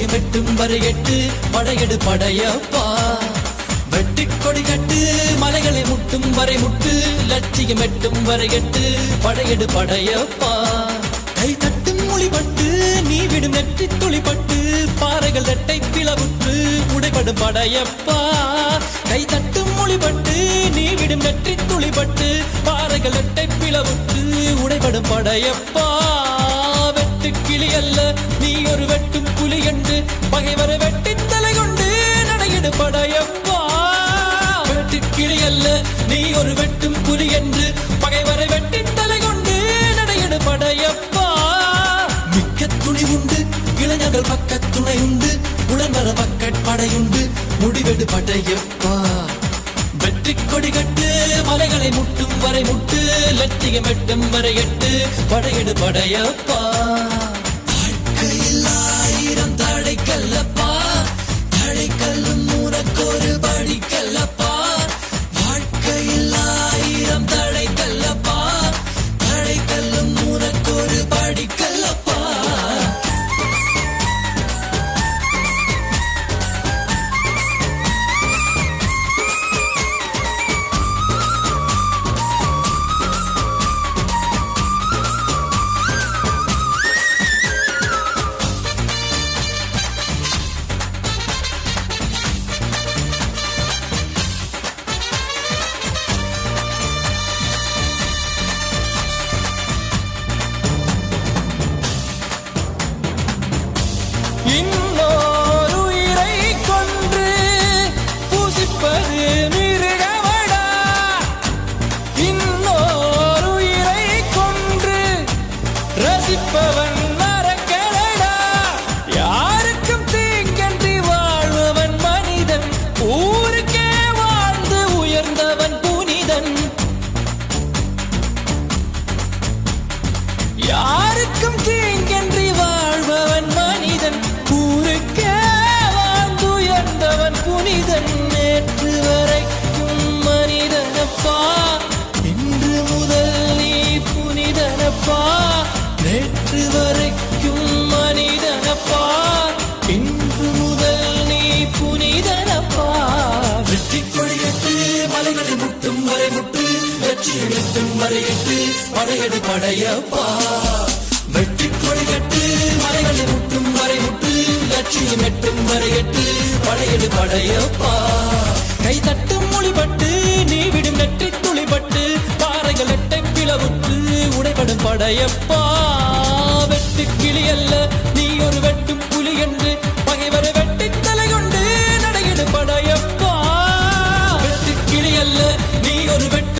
லட்சியம் எட்டும் வரை எட்டு படையெடு படையப்பா வெட்டி கொடி கட்டு மலைகளை முட்டும் வரை முட்டு லட்சியம் எட்டும் வரை எட்டு படையெடு படையப்பா கை தட்டும் மொழிபட்டு நீ விடும் நெற்றி துளிப்பட்டு பாறைகள் ரெட்டை பிளவுற்று உடைபடும் படையப்பா கை தட்டும் மொழிபட்டு நீ விடும் நெற்றி துளிப்பட்டு பாறைகள் ரெட்டை பிளவுற்று உடைபடும் படையப்பா வெட்டு கிளி அல்ல நீ ஒரு வெட்டும் புலி என்று பகைவரை வெட்டி தலை கொண்டு நடையிடு படையப்பா வெட்டு கிளி அல்ல நீ ஒரு வெட்டும் புலி என்று பகைவரை வெட்டி தலை கொண்டு நடையிடு படையப்பா மிக்க துணி உண்டு இளைஞர்கள் பக்க துணை உண்டு உடன்வர பக்க படையுண்டு முடிவெடு படையப்பா வெற்றி கொடி கட்டு மலைகளை முட்டும் வரை முட்டு லட்சியம் எட்டும் வரை எட்டு படையெடு படையப்பா வாழ்க்கையில் ஆயிரம் தடை கல்லப்பா தடை கல்லும் உனக்கொரு படி கல்லப்பா வாழ்க்கையில் ஆயிரம் தடை கல்லப்பா தடை கல்லும் உனக்கொரு படி கல்லப்பா இன்னொரு உயிரை கொன்று பூசிப்பது மிருகமடா இன்னொரு உயிரை கொன்று ரசிப்பவன் நரக்கடா யாருக்கும் தீங்கன்றி வாழ்பவன் மனிதன் ஊருக்கே வாழ்ந்து உயர்ந்தவன் புனிதன் யாருக்கும் தீங்கன்றி வாழ்பவன் மனிதன் ஊருக்கே வாழ்ந்துயர்ந்தவன் புனிதன் நேற்று வரைக்கும் மனிதனப்பா இன்று முதல் நீ புனிதனப்பா நேற்று வரைக்கும் மனிதனப்பா இன்று முதல் நீ புனிதனப்பா வெற்றி கொடியட்டு மலைகளை முட்டும் வரை முட்டு லட்சியம் எட்டும் வரை எட்டு படையெடு படையப்பா வெற்றி கொடி கட்டு மலைகளை முட்டும் வரை முட்டு லட்சியம் எட்டும் வரை எட்டு படையெடு படையப்பா கை தட்டும் மொழிபட்டு நீ விடும் நெற்றி துளிபட்டு பாறைகள் எட்டை பிளவுற்று உடைபடும் படையப்பா